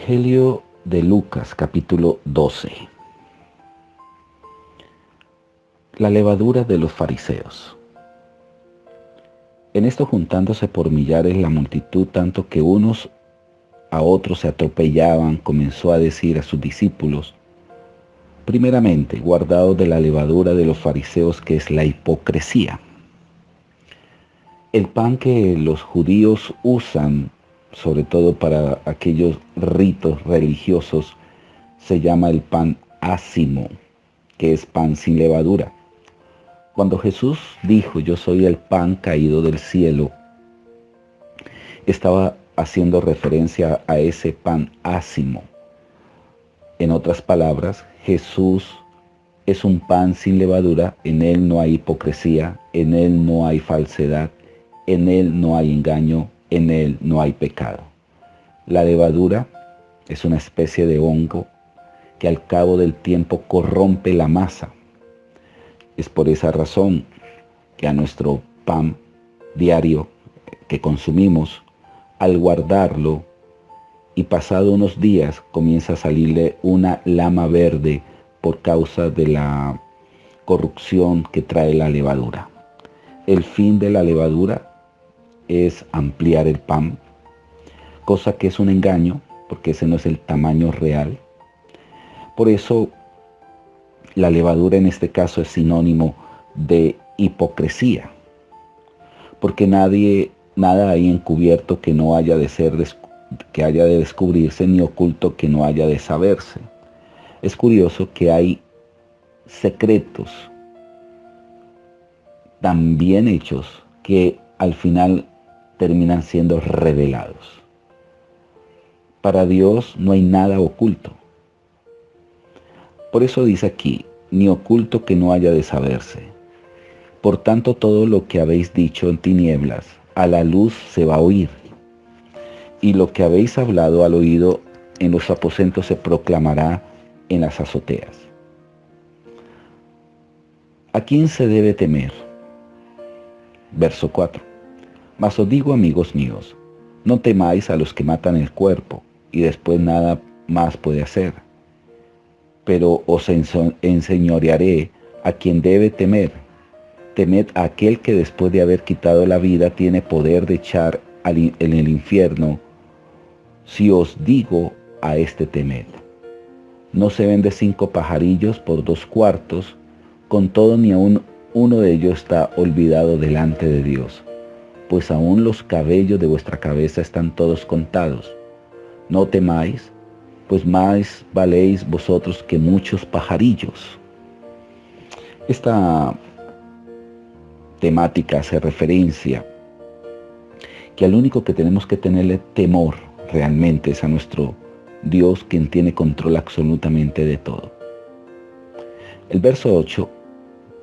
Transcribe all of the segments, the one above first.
Evangelio de Lucas, capítulo 12. La levadura de los fariseos. En esto, juntándose por millares la multitud, tanto que unos a otros se atropellaban, comenzó a decir a sus discípulos: primeramente, guardaos de la levadura de los fariseos, que es la hipocresía. El pan que los judíos usan, sobre todo para aquellos ritos religiosos, se llama el pan ácimo, que es pan sin levadura. Cuando Jesús dijo: yo soy el pan caído del cielo, estaba haciendo referencia a ese pan ácimo. En otras palabras, Jesús es un pan sin levadura. En él no hay hipocresía, en él no hay falsedad, en él no hay engaño, en él no hay pecado. La levadura es una especie de hongo que al cabo del tiempo corrompe la masa. Es por esa razón que a nuestro pan diario que consumimos, al guardarlo y pasado unos días, comienza a salirle una lama verde por causa de la corrupción que trae la levadura. El fin de la levadura es ampliar el pan, cosa que es un engaño, porque ese no es el tamaño real. Por eso la levadura en este caso es sinónimo de hipocresía, porque nada hay encubierto que no haya de ser que haya de descubrirse, ni oculto que no haya de saberse. Es curioso que hay secretos tan bien hechos que al final terminan siendo revelados. Para Dios no hay nada oculto. Por eso dice aquí: ni oculto que no haya de saberse. Por tanto, todo lo que habéis dicho en tinieblas, a la luz se va a oír. Y lo que habéis hablado al oído en los aposentos se proclamará en las azoteas. ¿A quién se debe temer? Verso 4. Mas os digo, amigos míos, no temáis a los que matan el cuerpo, y después nada más puede hacer. Pero os enseñorearé a quien debe temer. Temed a aquel que después de haber quitado la vida tiene poder de echar en el infierno. Si os digo a este, temed. No se vende 5 pajarillos por 2 cuartos, con todo ni aun uno de ellos está olvidado delante de Dios. Pues aún los cabellos de vuestra cabeza están todos contados. No temáis, pues más valéis vosotros que muchos pajarillos. Esta temática hace referencia que al único que tenemos que tenerle temor realmente es a nuestro Dios, quien tiene control absolutamente de todo. El verso 8,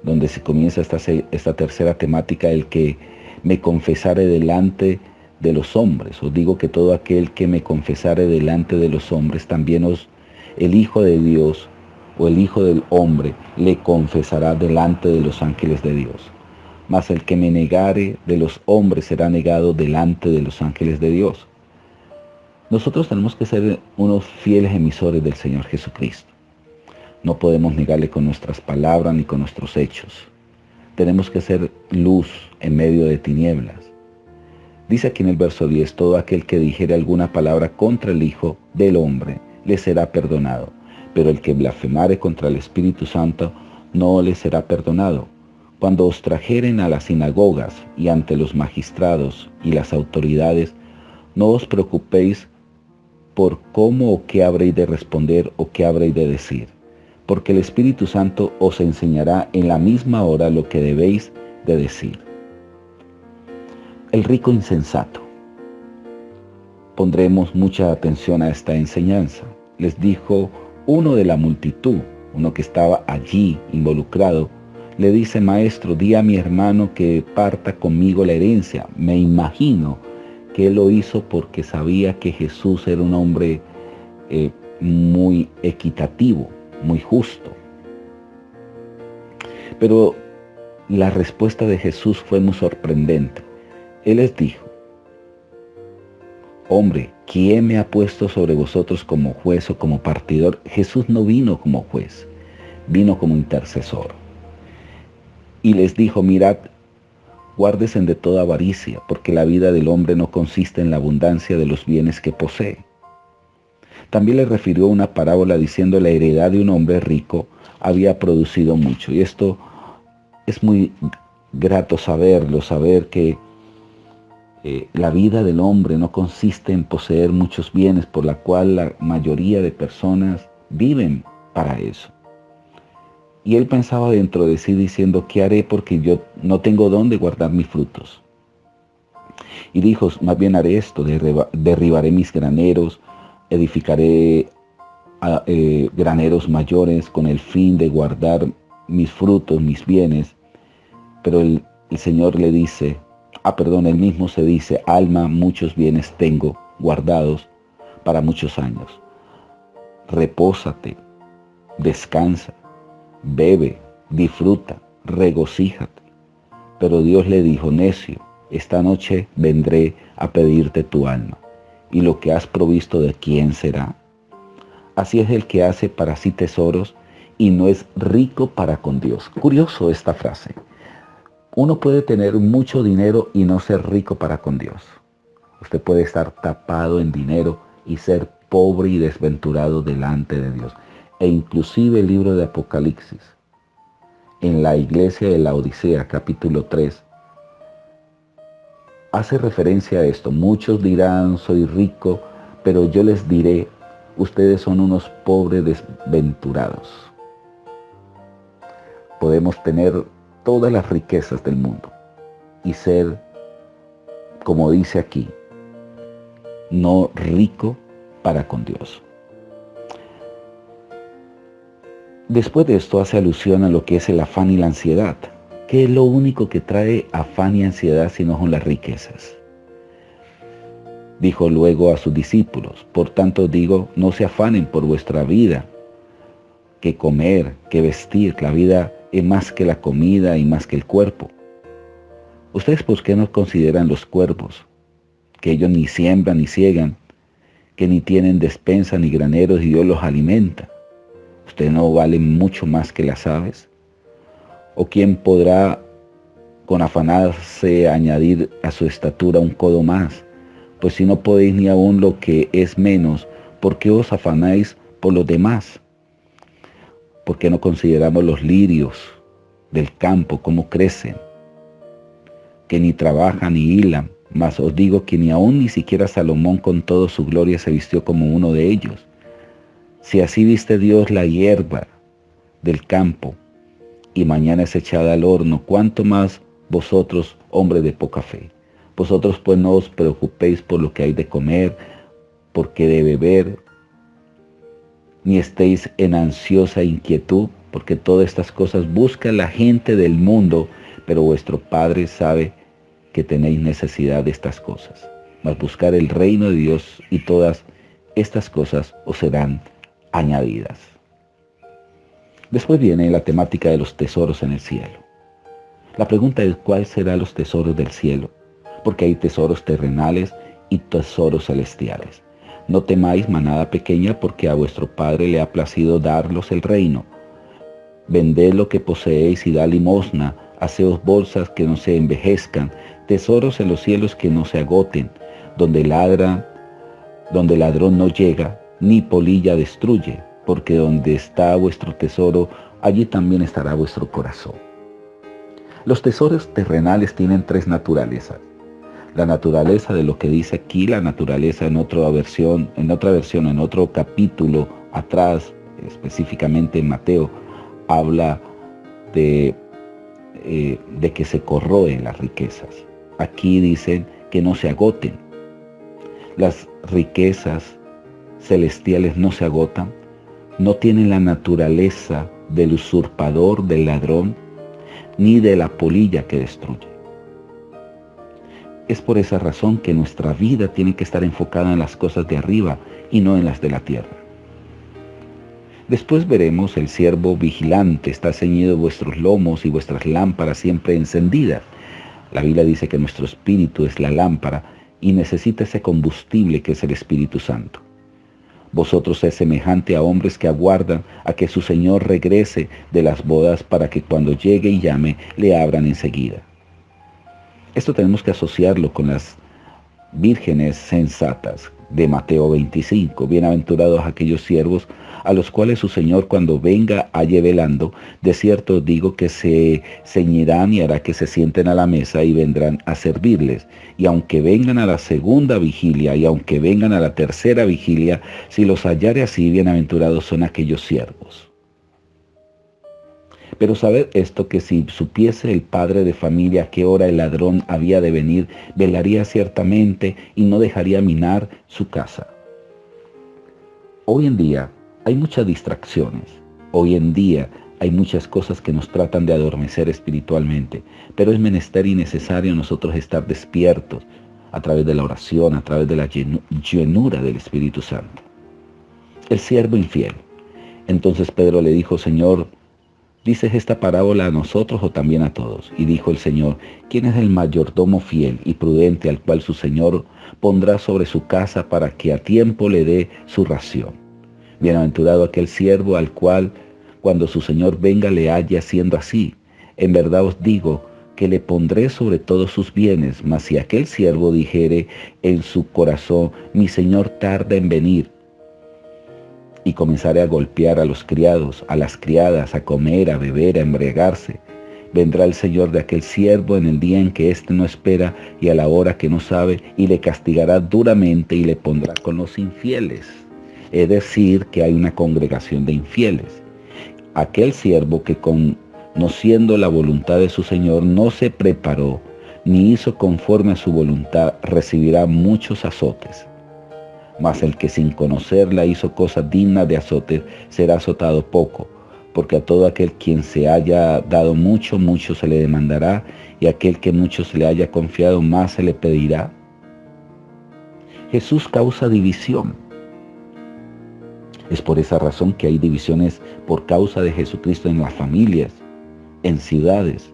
donde se comienza esta tercera temática: el que me confesare delante de los hombres. Os digo que todo aquel que me confesare delante de los hombres, también el Hijo de Dios o el Hijo del Hombre le confesará delante de los ángeles de Dios. Mas el que me negare de los hombres será negado delante de los ángeles de Dios. Nosotros tenemos que ser unos fieles emisores del Señor Jesucristo. No podemos negarle con nuestras palabras ni con nuestros hechos. Tenemos que ser luz en medio de tinieblas. Dice aquí en el verso 10: todo aquel que dijere alguna palabra contra el Hijo del Hombre le será perdonado, pero el que blasfemare contra el Espíritu Santo no le será perdonado. Cuando os trajeren a las sinagogas y ante los magistrados y las autoridades, no os preocupéis por cómo o qué habréis de responder o qué habréis de decir, porque el Espíritu Santo os enseñará en la misma hora lo que debéis de decir. El rico insensato. Pondremos mucha atención a esta enseñanza. Les dijo uno de la multitud, uno que estaba allí involucrado, le dice: maestro, di a mi hermano que parta conmigo la herencia. Me imagino que él lo hizo porque sabía que Jesús era un hombre muy equitativo, muy justo. Pero la respuesta de Jesús fue muy sorprendente. Él les dijo: hombre, ¿quién me ha puesto sobre vosotros como juez o como partidor? Jesús no vino como juez, vino como intercesor. Y les dijo, mirad, guárdese de toda avaricia, porque la vida del hombre no consiste en la abundancia de los bienes que posee. También le refirió una parábola diciendo la heredad de un hombre rico había producido mucho. Y esto es muy grato saberlo, saber que la vida del hombre no consiste en poseer muchos bienes, por la cual la mayoría de personas viven para eso. Y él pensaba dentro de sí diciendo, ¿qué haré? Porque yo no tengo dónde guardar mis frutos. Y dijo, más bien haré esto, derribaré mis graneros, edificaré graneros mayores con el fin de guardar mis frutos, mis bienes. Pero el Señor le dice, él mismo se dice, alma, muchos bienes tengo guardados para muchos años. Repósate, descansa, bebe, disfruta, regocíjate. Pero Dios le dijo, necio, esta noche vendré a pedirte tu alma, y lo que has provisto, ¿de quién será? Así es el que hace para sí tesoros y no es rico para con Dios. Curioso esta frase. Uno puede tener mucho dinero y no ser rico para con Dios. Usted puede estar tapado en dinero y ser pobre y desventurado delante de Dios. E inclusive el libro de Apocalipsis, en la iglesia de la Odisea, capítulo 3, hace referencia a esto. Muchos dirán, soy rico, pero yo les diré, ustedes son unos pobres desventurados. Podemos tener todas las riquezas del mundo y ser, como dice aquí, no rico para con Dios. Después de esto hace alusión a lo que es el afán y la ansiedad. ¿Qué es lo único que trae afán y ansiedad si no son las riquezas? Dijo luego a sus discípulos, por tanto digo, no se afanen por vuestra vida, que comer, que vestir. La vida es más que la comida y más que el cuerpo. ¿Ustedes por qué no consideran los cuervos, que ellos ni siembran ni ciegan, que ni tienen despensa ni graneros y Dios los alimenta? ¿Ustedes no valen mucho más que las aves? ¿O quién podrá con afanarse añadir a su estatura un codo más? Pues si no podéis ni aún lo que es menos, ¿por qué os afanáis por los demás? ¿Por qué no consideramos los lirios del campo, cómo crecen? Que ni trabajan ni hilan, mas os digo que ni aún ni siquiera Salomón con toda su gloria se vistió como uno de ellos. Si así viste Dios la hierba del campo, y mañana es echada al horno, ¿cuánto más vosotros, hombres de poca fe? Vosotros pues no os preocupéis por lo que hay de comer, por qué de beber, ni estéis en ansiosa inquietud, porque todas estas cosas busca la gente del mundo, pero vuestro Padre sabe que tenéis necesidad de estas cosas. Mas buscar el reino de Dios y todas estas cosas os serán añadidas. Después viene la temática de los tesoros en el cielo. La pregunta es, ¿cuáles serán los tesoros del cielo? Porque hay tesoros terrenales y tesoros celestiales. No temáis, manada pequeña, porque a vuestro Padre le ha placido daros el reino. Vended lo que poseéis y da limosna, haceos bolsas que no se envejezcan, tesoros en los cielos que no se agoten, donde ladrón no llega, ni polilla destruye, porque donde está vuestro tesoro, allí también estará vuestro corazón. Los tesoros terrenales tienen tres naturalezas. La naturaleza de lo que dice aquí, la naturaleza en otra versión, en otro capítulo atrás, específicamente en Mateo, habla de que se corroen las riquezas. Aquí dicen que no se agoten. Las riquezas celestiales no se agotan, no tienen la naturaleza del usurpador, del ladrón, ni de la polilla que destruye. Es por esa razón que nuestra vida tiene que estar enfocada en las cosas de arriba y no en las de la tierra. Después veremos el siervo vigilante, está ceñido vuestros lomos y vuestras lámparas siempre encendidas. La Biblia dice que nuestro espíritu es la lámpara y necesita ese combustible que es el Espíritu Santo. Vosotros es semejante a hombres que aguardan a que su Señor regrese de las bodas para que cuando llegue y llame, le abran enseguida. Esto tenemos que asociarlo con las vírgenes sensatas de Mateo 25. Bienaventurados aquellos siervos a los cuales su Señor cuando venga halle velando. De cierto os digo que se ceñirán y hará que se sienten a la mesa y vendrán a servirles. Y aunque vengan a la segunda vigilia y aunque vengan a la tercera vigilia, si los hallare así, bienaventurados son aquellos siervos. Pero sabed esto, que si supiese el padre de familia a qué hora el ladrón había de venir, velaría ciertamente y no dejaría minar su casa. Hoy en día hay muchas distracciones. Hoy en día hay muchas cosas que nos tratan de adormecer espiritualmente, pero es menester y necesario nosotros estar despiertos a través de la oración, a través de la llenura del Espíritu Santo. El siervo infiel. Entonces Pedro le dijo: Señor, ¿dices esta parábola a nosotros o también a todos? Y dijo el Señor: ¿quién es el mayordomo fiel y prudente al cual su Señor pondrá sobre su casa para que a tiempo le dé su ración? Bienaventurado aquel siervo al cual, cuando su Señor venga, le halle haciendo así. En verdad os digo que le pondré sobre todos sus bienes. Mas si aquel siervo dijere en su corazón: mi Señor tarda en venir, y comenzaré a golpear a los criados, a las criadas, a comer, a beber, a embriagarse, vendrá el Señor de aquel siervo en el día en que éste no espera y a la hora que no sabe, y le castigará duramente y le pondrá con los infieles. Es decir, que hay una congregación de infieles. Aquel siervo que conociendo la voluntad de su Señor no se preparó ni hizo conforme a su voluntad, recibirá muchos azotes. Mas el que sin conocerla hizo cosas dignas de azotes, será azotado poco, porque a todo aquel quien se haya dado mucho, mucho se le demandará, y a aquel que mucho se le haya confiado, más se le pedirá. Jesús causa división. Es por esa razón que hay divisiones por causa de Jesucristo en las familias, en ciudades.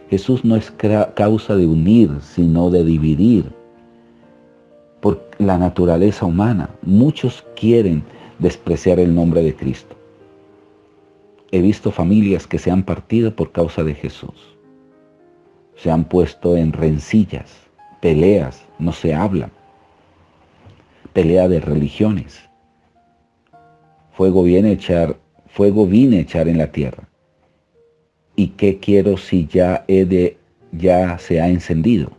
Jesús no es causa de unir, sino de dividir. Por la naturaleza humana, muchos quieren despreciar el nombre de Cristo. He visto familias que se han partido por causa de Jesús. Se han puesto en rencillas, peleas, no se hablan. Pelea de religiones. Fuego vine a echar en la tierra. ¿Y qué quiero si ya se ha encendido?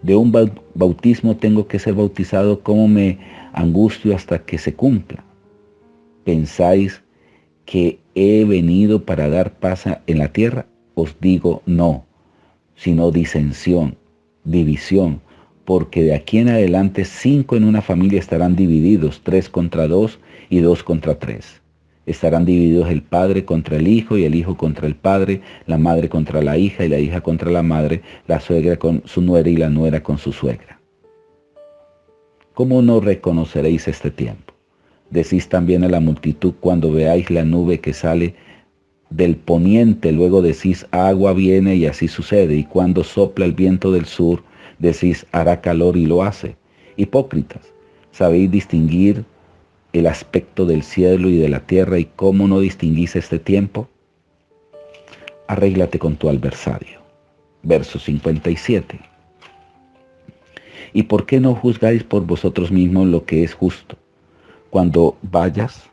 De un bautismo tengo que ser bautizado, ¿cómo me angustio hasta que se cumpla? ¿Pensáis que he venido para dar paz en la tierra? Os digo no, sino disensión, división, porque de aquí en adelante 5 en una familia estarán divididos, 3 contra 2 y 2 contra 3. Estarán divididos el padre contra el hijo y el hijo contra el padre, la madre contra la hija y la hija contra la madre, la suegra con su nuera y la nuera con su suegra. ¿Cómo no reconoceréis este tiempo? Decís también a la multitud cuando veáis la nube que sale del poniente, luego decís: agua viene, y así sucede. Y cuando sopla el viento del sur, decís: hará calor, y lo hace. Hipócritas, ¿sabéis distinguir el aspecto del cielo y de la tierra, y cómo no distinguís este tiempo? Arréglate con tu adversario. Verso 57. ¿Y por qué no juzgáis por vosotros mismos lo que es justo? Cuando vayas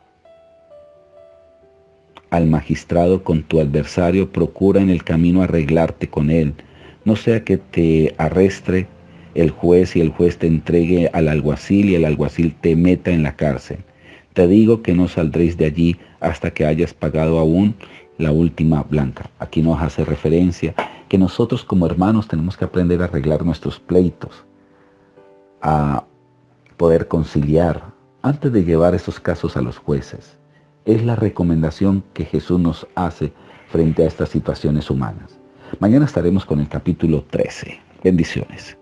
al magistrado con tu adversario, procura en el camino arreglarte con él, no sea que te arrestre el juez y el juez te entregue al alguacil y el alguacil te meta en la cárcel. Te digo que no saldréis de allí hasta que hayas pagado aún la última blanca. Aquí nos hace referencia que nosotros como hermanos tenemos que aprender a arreglar nuestros pleitos, a poder conciliar antes de llevar esos casos a los jueces. Es la recomendación que Jesús nos hace frente a estas situaciones humanas. Mañana estaremos con el capítulo 13. Bendiciones.